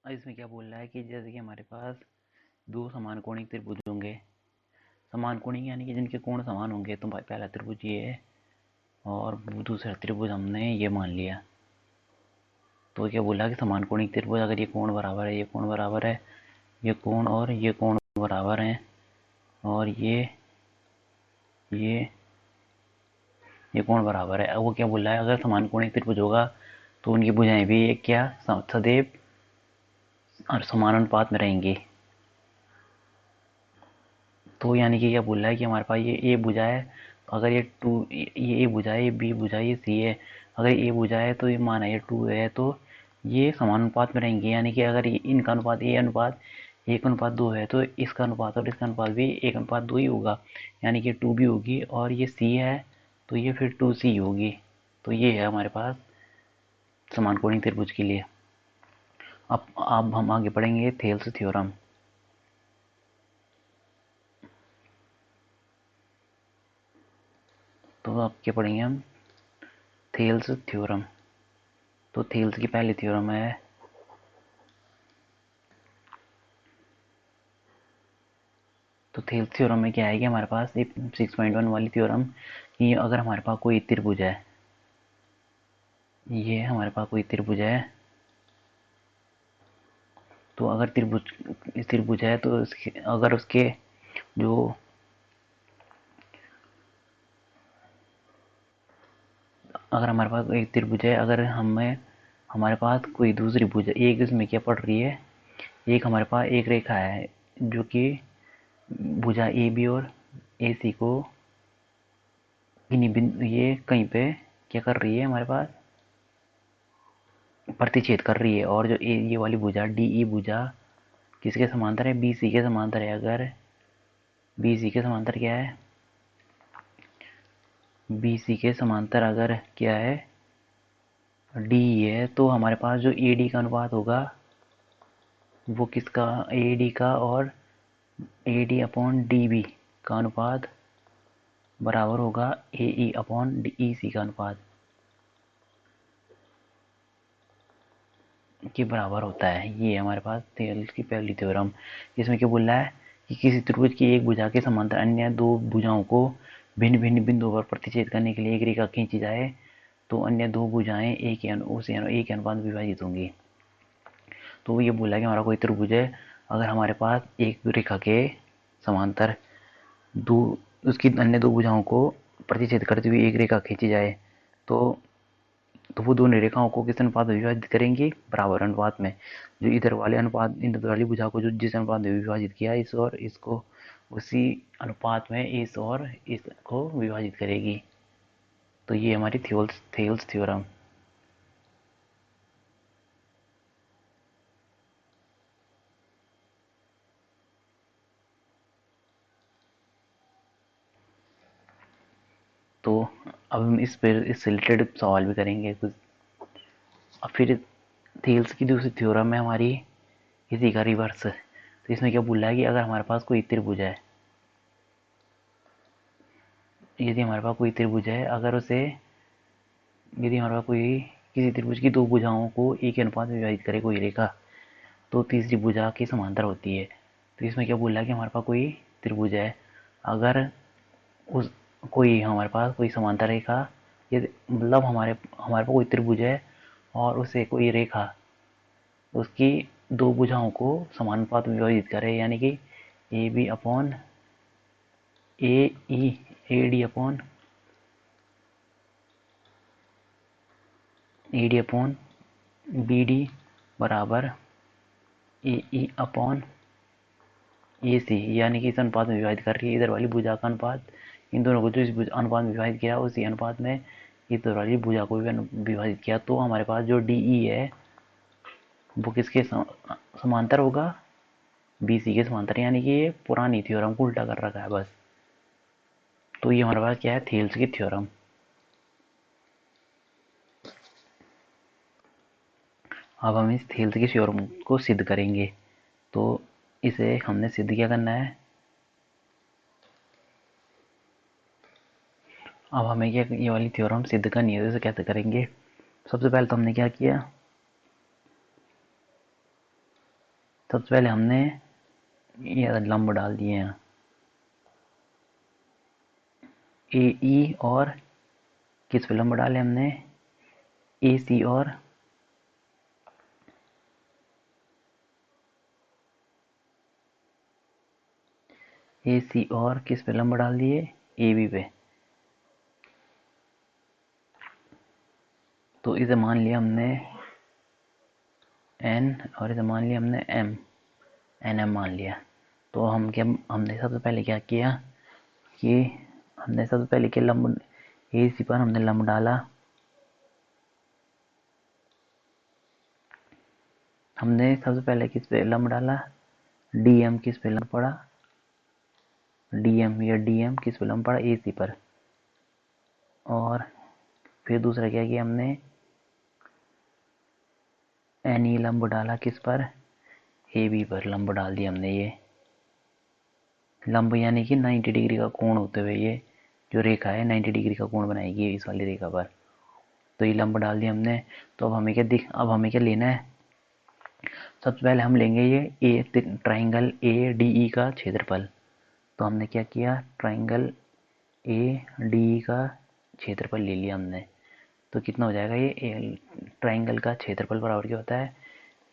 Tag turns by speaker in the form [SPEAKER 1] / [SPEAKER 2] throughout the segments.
[SPEAKER 1] इसमें क्या बोल रहा है कि जैसे कि हमारे पास दो समान कोणिक त्रिभुज होंगे। समान कोणिक यानी कि जिनके कोण समान होंगे। तो पहला त्रिभुज ये है और दूसरा त्रिभुज हमने ये मान लिया। तो क्या बोला कि समान कोणिक त्रिभुज अगर ये कोण बराबर है, ये कोण बराबर है, ये कोण और ये कोण बराबर हैं और ये कोण बराबर है। अब वो क्या बोल रहा है, अगर समान कोणिक त्रिभुज होगा तो उनकी भुजाएं भी क्या सदैव और समान अनुपात में रहेंगी। तो यानी कि क्या बोल रहा है कि हमारे पास ये ए भुजा है, अगर ये ए भुजा है, ये बी भुजा है, ये सी है। अगर ए भुजा है तो ये माना ये 2 है, तो ये समान अनुपात में रहेंगे। यानी कि अगर इनका अनुपात ए अनुपात 1:2 है तो इसका अनुपात और इसका अनुपात भी 1:2 ही होगा। यानी कि 2 भी होगी और ये सी है तो ये फिर 2C होगी। तो ये है हमारे पास समान कोणिक त्रिभुज के लिए। अब हम आगे पढ़ेंगे थेल्स थ्योरम। तो अब क्या पढ़ेंगे हम, थेल्स थ्योरम। तो थेल्स की पहली थ्योरम है, तो थेल्स थ्योरम में क्या है कि हमारे पास एक 6.1 वाली थ्योरम कि अगर हमारे पास कोई त्रिभुज है, ये हमारे पास कोई त्रिभुज है, तो अगर त्रिभुज है तो अगर उसके जो अगर हमारे पास एक त्रिभुज है, अगर हमारे पास कोई दूसरी भुजा, एक इसमें क्या पड़ रही है, एक हमारे पास एक रेखा है जो कि भुजा ए बी और ए सी को ये कहीं पे क्या कर रही है, हमारे पास प्रतिच्छेद कर रही है। और जो ये वाली भुजा डी ई भुजा किसके समांतर है, बी सी के समांतर है। अगर बी सी के समांतर क्या है, बी सी के समांतर अगर क्या है डी है, तो हमारे पास जो ए डी का अनुपात होगा वो किसका, ए डी का और A D upon D B का अनुपात बराबर होगा ए ई अपॉन ई सी का अनुपात के बराबर होता है। ये हमारे पास थेल्स की पहली थ्योरम। इसमें क्या बोल रहा है कि किसी त्रिभुज की एक भुजा के समांतर अन्य दो भुजाओं को भिन्न भिन्न बिंदुओं पर प्रतिच्छेद करने के लिए एक रेखा खींची जाए तो अन्य दो भुजाएं एक के अनुपात में विभाजित होंगी। तो ये बोला कि हमारा कोई त्रिभुज है, अगर हमारे पास एक रेखा के समांतर दो उसकी अन्य दो भुजाओं को प्रतिच्छेद करते हुए एक रेखा खींची जाए तो वो दोनों रेखाओं को किस अनुपात में विभाजित करेंगे, बराबर अनुपात में। जो इधर वाले अनुपात इधर वाली भुजा को जो जिस अनुपात में विभाजित किया इस और इसको उसी अनुपात में इस और इसको विभाजित करेगी। तो ये हमारी थेल्स थ्योरम। तो अब हम इससे रिलेटेड सवाल भी करेंगे कुछ। अब फिर थेल्स की दूसरी थ्योरम है हमारी इसी का रिवर्स। तो इसमें क्या बोल रहा है कि अगर हमारे पास कोई त्रिभुज है, यदि हमारे पास कोई त्रिभुज है, अगर उसे यदि हमारे पास कोई किसी त्रिभुज की दो भुजाओं को एक के अनुपात में विभाजित करे कोई रेखा, तो तीसरी भुजा की समांतर होती है। तो इसमें क्या बोल रहा है कि हमारे पास कोई त्रिभुज है, अगर उस कोई हमारे पास कोई समांतर रेखा, ये मतलब हमारे हमारे पास कोई त्रिभुज है और उसे कोई रेखा उसकी दो भुजाओं को समानुपात में विभाजित करे, यानी कि A B upon A E A D upon B D बराबर ए ई अपॉन ए सी, यानी कि इस अनुपात में विभाजित कर रही है। इधर वाली भुजा का अनुपात इन दोनों को जो इस अनुपात में विभाजित किया उसी अनुपात में इधर वाली भुजा को भी विभाजित किया। तो हमारे पास जो डी ई है वो किसके समांतर होगा, बी सी के समांतर। यानी कि ये पुरानी थ्योरम को उल्टा कर रखा है बस। तो ये हमारे पास क्या है, थेल्स की थ्योरम। अब हम इस थेल्स की थ्योरम को सिद्ध करेंगे। तो इसे हमने सिद्ध क्या करना है, अब हमें क्या ये वाली थ्योरम सिद्ध करनी है। तो इसे कैसे करेंगे, सबसे पहले तो हमने क्या किया, सबसे पहले हमने ये लंब डाल दिए हैं ए ई, और किस पे लंब डाले हमने ए सी, और ए सी, और किस पे लंब डाल दिए ए बी पे। तो इसे मान लिया हमने एन, और इसे मान लिया हमने एम, एन एम मान लिया। तो हमने सबसे पहले क्या किया कि हमने सबसे पहले क्या लंब ए सी पर हमने लंब डाला। हमने सबसे पहले किस पे लंब डाला डी एम, किस पे लंब पड़ा डी एम, या डी एम किस पे लंब पड़ा ए सी पर। और फिर दूसरा क्या किया हमने एन ई लंब डाला किस पर ए बी पर, लंब डाल दिया हमने। ये लंब यानी कि 90 डिग्री का कोण होते हुए ये जो रेखा है 90 डिग्री का कोण बनाएगी इस वाली रेखा पर। तो ये लंब डाल दिया हमने। तो अब हमें क्या लेना है, सबसे पहले हम लेंगे ये ट्राइंगल ए डी ई का क्षेत्रफल। तो हमने क्या किया, ट्राइंगल ए डी का क्षेत्रफल ले लिया हमने। तो कितना हो जाएगा, ये ट्राइंगल का क्षेत्रफल बराबर क्या होता है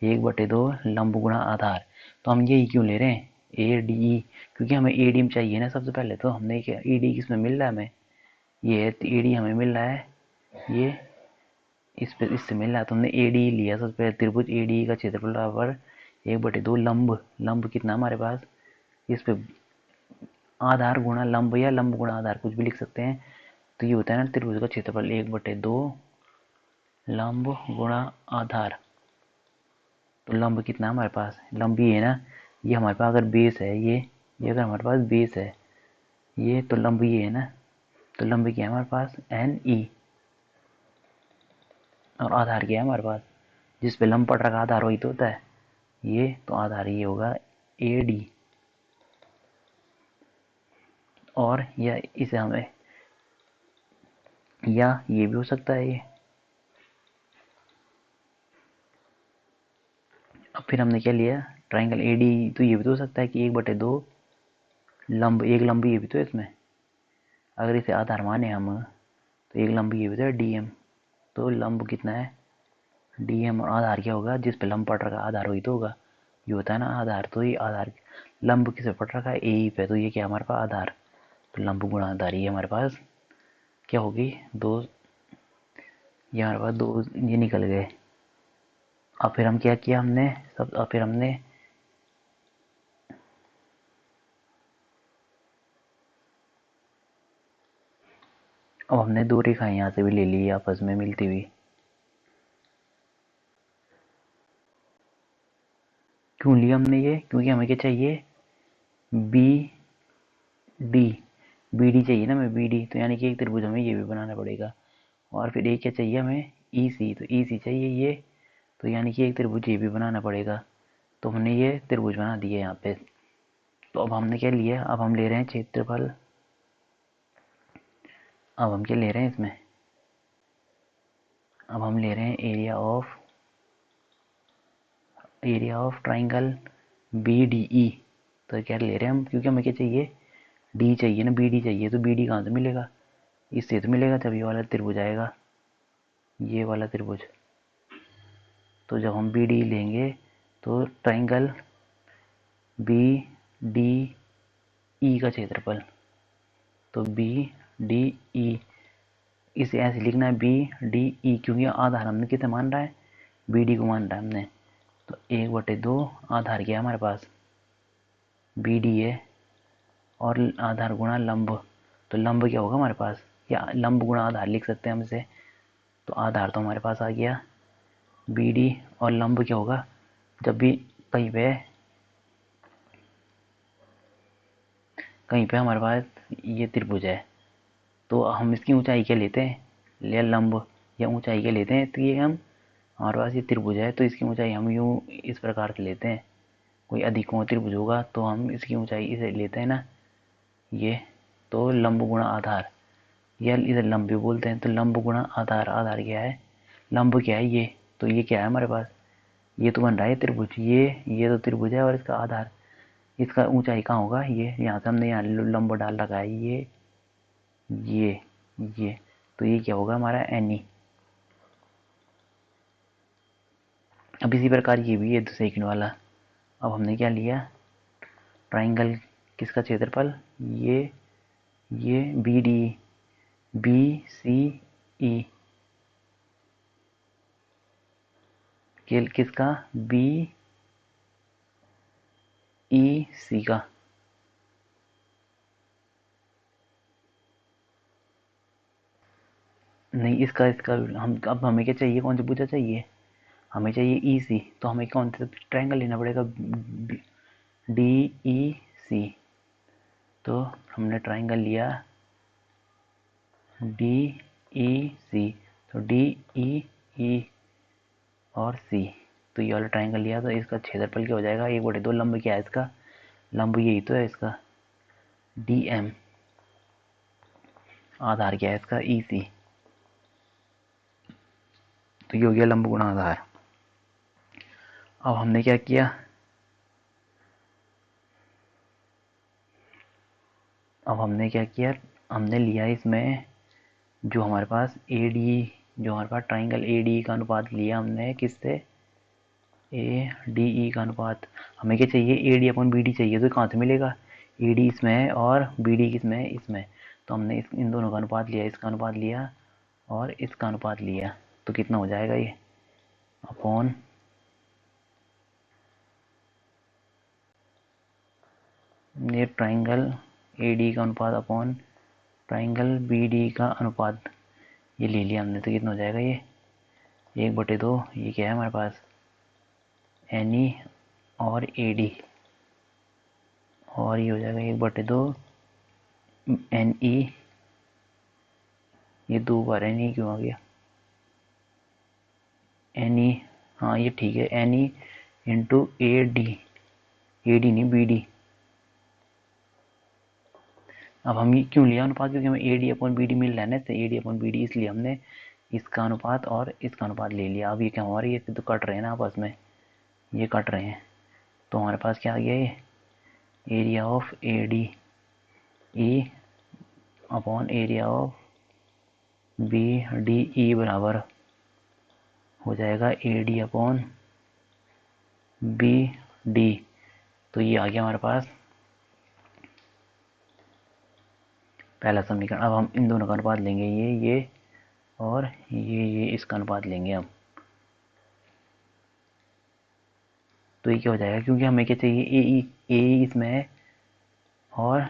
[SPEAKER 1] 1/2 लंब गुणा आधार। तो हम ये क्यों ले रहे हैं ए डी ई, क्योंकि हमें ए डी चाहिए ना। सबसे पहले तो हमने क्या ए डी किस में मिल रहा है हमें, ये ए डी हमें मिल रहा है ये इससे मिल रहा है। तो हमने ए डी लिया सबसे पहले। त्रिभुज ए डी का क्षेत्रफल बराबर 1/2 लंब कितना हमारे पास, इस पे आधार गुणा लंब, या लंब गुणा आधार कुछ भी लिख सकते हैं। तो ये होता है ना त्रिभुज का क्षेत्रफल 1/2 लंब गुणा आधार। तो लंब कितना हमारे पास, लंब ये है ना, ये हमारे पास अगर बेस है ये अगर हमारे पास बेस है ये, तो लंब ये है ना। तो लंब क्या है हमारे पास एन ई, और आधार क्या है हमारे पास, जिस पे लंब पड़ रखा आधार वही तो होता है ये। तो आधार ये होगा ए डी। और या इसे हमें, या ये भी हो सकता है ये। अब फिर हमने क्या लिया ट्राइंगल ए डी, तो ये भी तो हो सकता है कि 1/2 लंब, एक लंब ये भी तो है इसमें। अगर इसे आधार माने हम, तो एक लंब ये भी तो है डी एम। तो लंब कितना है डी एम, और आधार क्या होगा, जिस पे लंब पड़ रखा आधार वही तो होगा, ये होता है ना आधार। तो ये आधार लंब किस पे पड़ रखा है ए ई पे, तो ये क्या हमारे पास आधार। तो लंब गुणा आधार ये हमारे पास क्या होगी दो, ये हमारे पास दो ये निकल गए। अब फिर हम क्या किया हमने सब, अब फिर हमने दो रेखाएं यहाँ से भी ले ली आपस में मिलती हुई। क्यों लिया हमने ये, क्योंकि हमें क्या चाहिए बी डी, बी डी चाहिए ना हमें बी डी। तो यानी कि एक त्रिभुज हमें ये भी बनाना पड़ेगा। और फिर एक क्या चाहिए हमें ई सी, तो ई सी चाहिए ये। तो यानी कि एक त्रिभुज ये भी बनाना पड़ेगा। तो हमने ये त्रिभुज बना दिए यहाँ पे। तो अब हमने क्या लिया, अब हम ले रहे हैं क्षेत्रफल। अब हम क्या ले रहे हैं इसमें, अब हम ले रहे हैं area of triangle B D E. तो क्या ले रहे हैं हम, क्योंकि हमें क्या चाहिए डी चाहिए ना, बी डी चाहिए। तो बी डी कहाँ से मिलेगा, इससे तो मिलेगा जब ये वाला त्रिभुज आएगा, ये वाला त्रिभुज। तो जब हम बी डी लेंगे तो ट्राइंगल बी डी ई का क्षेत्रफल, तो बी डी ई, इसे ऐसे लिखना है बी डी ई, क्योंकि आधार हमने किसे मान रहा है बी डी को मान रहा है हमने। तो 1/2 आधार क्या है हमारे पास बी डी है, और आधार गुणा लंब। तो लंब क्या होगा हमारे पास, या लंब गुणा आधार लिख सकते हैं हम इसे। तो आधार तो हमारे पास आ गया बी डी, और लंब क्या होगा, जब भी कहीं पे हमारे पास ये त्रिभुज है, तो हम इसकी ऊंचाई क्या लेते हैं, या लंब या ऊंचाई क्या लेते हैं। तो ये हम हमारे पास ये त्रिभुज है, तो इसकी ऊंचाई हम यूं इस प्रकार से लेते हैं। कोई अधिकोण त्रिभुज होगा तो हम इसकी ऊंचाई इसे लेते हैं ना ये। तो लंब गुणा आधार, या इधर लंब भी बोलते हैं। तो लंब गुणा आधार, आधार क्या है लंब क्या है ये, तो ये क्या है हमारे पास ये तो बन रहा है त्रिभुज, ये तो त्रिभुज है और इसका आधार, इसका ऊंचाई कहाँ होगा, ये यहाँ से हमने यहाँ लंब डाल रखा है, ये ये तो ये क्या होगा हमारा एन ई। अब इसी प्रकार ये भी है सेकंड वाला। अब हमने क्या लिया, ट्राइंगल किसका क्षेत्रफल, ये बी डी, बी सी ई, किसका, बी ई सी का, नहीं इसका इसका हम अब हमें क्या चाहिए, कौन सी भुजा चाहिए, हमें चाहिए ई सी, तो हमें कौन सा ट्रायंगल लेना पड़ेगा, डी ई सी। तो हमने ट्रायंगल लिया डी ई सी, तो डी ई और सी, तो ये वाला ट्रायंगल लिया, तो इसका क्षेत्रफल क्या हो जाएगा, 1/2, लंब क्या है इसका, लंब यही तो है इसका डी एम, आधार क्या है इसका ई सी, तो ये हो गया लंब गुणा आधार। अब हमने क्या किया, हमने लिया इसमें जो हमारे पास ए डी, जो हमारे पास ट्राइंगल ए डी का अनुपात लिया हमने किससे, ए डी ई का अनुपात। हमें क्या चाहिए, A D upon B D चाहिए, तो कहाँ से मिलेगा, ए डी इसमें है और बी डी किसमें है, इसमें। तो हमने इन दोनों का अनुपात लिया, इसका अनुपात लिया और इसका अनुपात लिया, तो कितना हो जाएगा ये, अपॉन ये ट्राइंगल ए डी का अनुपात अपॉन ट्राइंगल बी डी का अनुपात, ये ले लिया हमने, तो कितना हो जाएगा ये 1/2, ये क्या है हमारे पास एन ई और ए डी, और ये हो जाएगा 1/2 एन ई, ये 2 बार एन ई क्यों आ गया, एन ई, हाँ ये ठीक है, N E into A D नहीं बी डी। अब हम ये क्यों लिया अनुपात, क्योंकि हमें A D upon B D मिल रहा है ना, तो A D upon B D, इसलिए हमने इसका अनुपात और इसका अनुपात ले लिया। अब ये क्या हमारे, ये तो कट रहे हैं ना आपस में, ये कट रहे हैं, तो हमारे पास क्या आ गया, ये area of A D E upon area of B D E बराबर हो जाएगा A D upon B D. तो ये आ गया हमारे पास पहला समीकरण। अब हम इन दोनों का अनुपात लेंगे, ये और ये इसका अनुपात लेंगे हम, तो ये क्या हो जाएगा, क्योंकि हमें क्या चाहिए, ए इसमें है और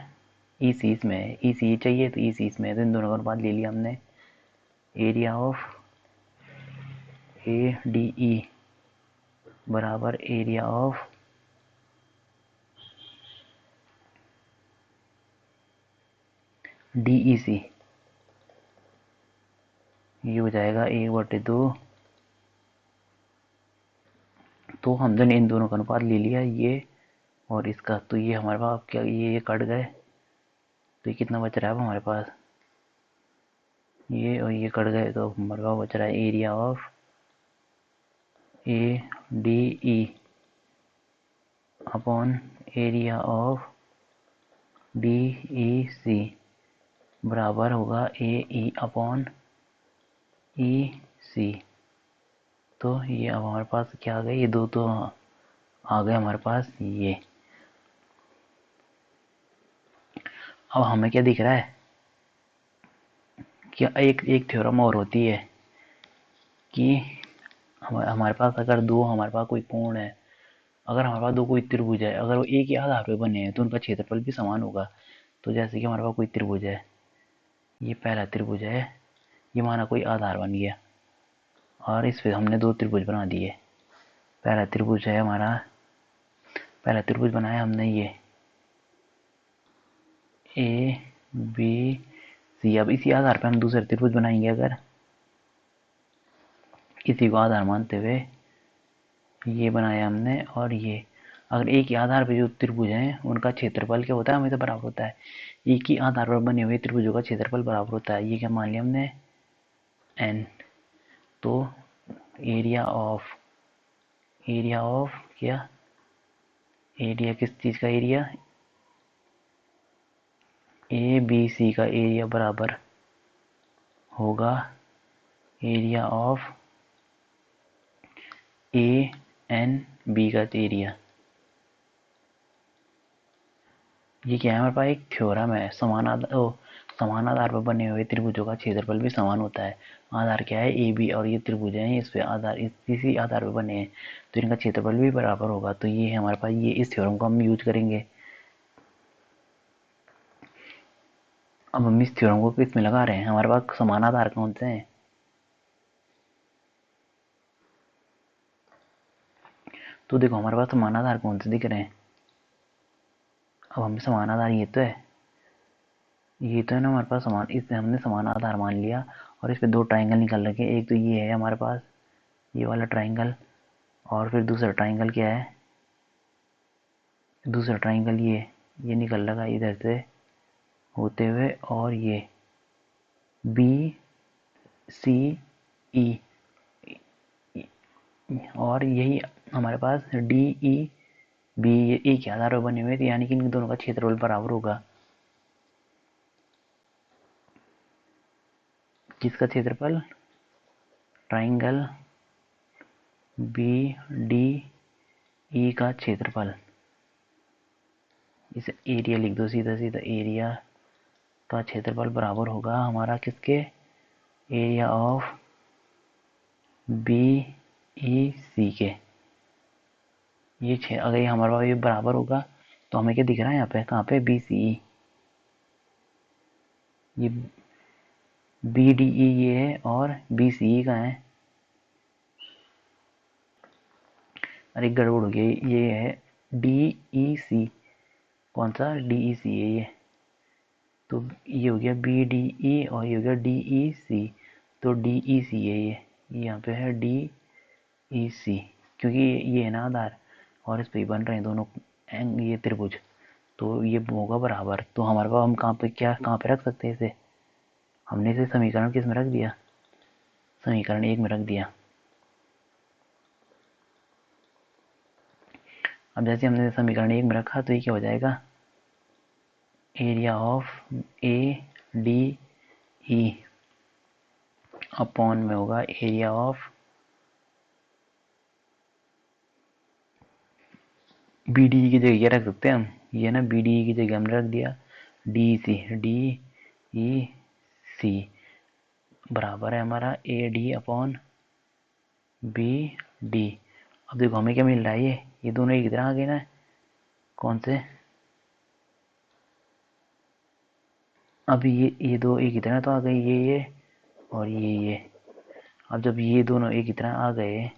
[SPEAKER 1] ई सी इसमें है, ई सी चाहिए तो ई सी इसमें है, तो इन दोनों का अनुपात ले लिया हमने, area of A D E बराबर एरिया ऑफ डी ई सी, ये हो जाएगा 1/2। तो हमने इन दोनों का अनुपात ले लिया, ये और इसका, तो ये हमारे पास क्या, ये कट गए, तो ये कितना बच रहा है अब हमारे पास, ये और ये कट गए, तो हमारे पास बच रहा है area of A D E upon area of D E C बराबर होगा ए ई अपॉन ई सी। तो ये अब हमारे पास क्या आ गए, ये दो तो आ गए हमारे पास ये। अब हमें क्या दिख रहा है, कि एक थ्योरम और होती है कि हमारे पास अगर दो, हमारे पास कोई कोण है, अगर हमारे पास दो कोई त्रिभुज है, अगर वो एक ही आधार पे बने हैं तो उनका क्षेत्रफल भी समान होगा। तो जैसे कि हमारे पास कोई त्रिभुज है, ये पहला त्रिभुज है, ये माना कोई आधार बन गया और इस पे हमने दो त्रिभुज बना दिए। पहला त्रिभुज है हमारा, पहला त्रिभुज बनाया हमने ये ए बी सी। अब इसी आधार पे हम दूसरे त्रिभुज बनाएंगे, अगर इसी को आधार मानते हुए ये बनाया हमने, और ये अगर एक ही आधार पे जो त्रिभुज हैं उनका क्षेत्रफल क्या होता है, हमेशा बराबर होता है। एक ही आधार पर बने हुए त्रिभुजों का क्षेत्रफल बराबर होता है, ये क्या मान लिया हमने एन। तो एरिया ऑफ एरिया ऑफ क्या, एरिया किस चीज़ का एरिया, ए बी सी का एरिया बराबर होगा area of A N B का एरिया। ये क्या है, हमारे पास एक थ्योरम है, समान आधार पर बने हुए त्रिभुजों का क्षेत्रफल भी समान होता है। आधार क्या है, ए बी, और ये त्रिभुज हैं, इस पे आधार इसी आधार पर बने हैं, तो इनका क्षेत्रफल भी बराबर होगा। तो ये है हमारे पास, ये इस थ्योरम को हम यूज करेंगे। अब हम इस थ्योरम को किस में लगा रहे हैं, हमारे पास समान आधार कौन से हैं, तो देखो हमारे पास समान आधार कौन से दिख रहे हैं। अब हमें समान आधार ये तो है, ये तो है ना हमारे पास समान, इससे हमने समान आधार मान लिया और इस पे दो ट्राइंगल निकल रखे हैं। एक तो ये है हमारे पास, ये वाला ट्राइंगल, और फिर दूसरा ट्राइंगल क्या है, दूसरा ट्राइंगल ये निकल रहा है इधर से होते हुए, और ये बी सी ई, और यही हमारे पास डी ई बी, ये एक ही आधार पर बने हुए थे, यानी कि इन दोनों का क्षेत्रफल बराबर होगा। किसका क्षेत्रफल, ट्राइंगल बी डी ई का क्षेत्रफल। इसे एरिया लिख दो, सीधा सीधा एरिया का क्षेत्रफल बराबर होगा हमारा किसके, एरिया ऑफ बी ई सी के। ये अगर ये हमारे पास ये बराबर होगा तो हमें क्या दिख रहा है यहाँ पे, कहाँ पे, बी सी ई, ये बी डी ई ये है और बी सी ई का है। अरे गड़बड़ हो गई, ये है डी ई सी, कौन सा, डी ई सी है ये, तो ये हो गया बी डी ई और ये हो गया डी ई सी, तो डी ई सी है ये यहाँ पे है डी ई सी, क्योंकि ये है ना आधार और इस पे ही बन रहे हैं दोनों ये त्रिभुज, तो ये होगा बराबर। तो हमारे पास हम कहाँ पे रख सकते हैं इसे, हमने इसे समीकरण किस में रख दिया, समीकरण 1 में रख दिया। अब जैसे हमने समीकरण 1 में रखा तो ये क्या हो जाएगा, area of A D E upon में होगा एरिया ऑफ बी डी की जगह क्या रख सकते हैं हम, ये ना बी डी की जगह हमने रख दिया डी ई सी बराबर है हमारा A D upon B D. अब देखो हमें क्या मिल रहा है, ये दोनों एक तरह आ गए ना, कौन से, अब ये दो एक ही तरह तो आ गए, ये और ये। अब जब ये दोनों एक ही तरह आ गए,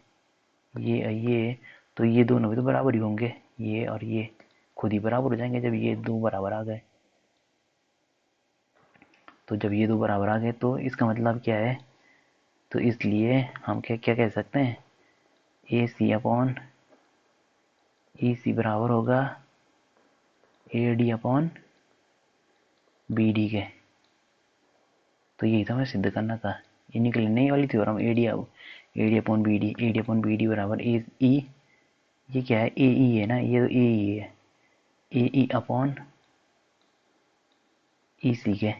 [SPEAKER 1] ये तो ये दोनों भी तो बराबर ही होंगे, ये और ये खुद ही बराबर हो जाएंगे जब ये दो बराबर आ गए। तो जब ये दो बराबर आ गए तो इसका मतलब क्या है, तो इसलिए हम क्या क्या कह सकते हैं, ए सी अपॉन ई सी बराबर होगा A D upon B D के। तो यही था हमें सिद्ध करना था, ये निकले नहीं वाली theorem, A D upon B D बराबर ए ई, ये क्या है, ए ई है ना, ये तो ए ई है, ए ई अपॉन ई सी के,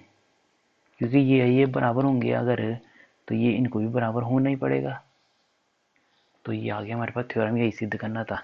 [SPEAKER 1] क्योंकि ये बराबर होंगे अगर, तो ये इनको भी बराबर होना ही पड़ेगा। तो ये आ गया हमारे पास थ्योरम, यही सिद्ध करना था।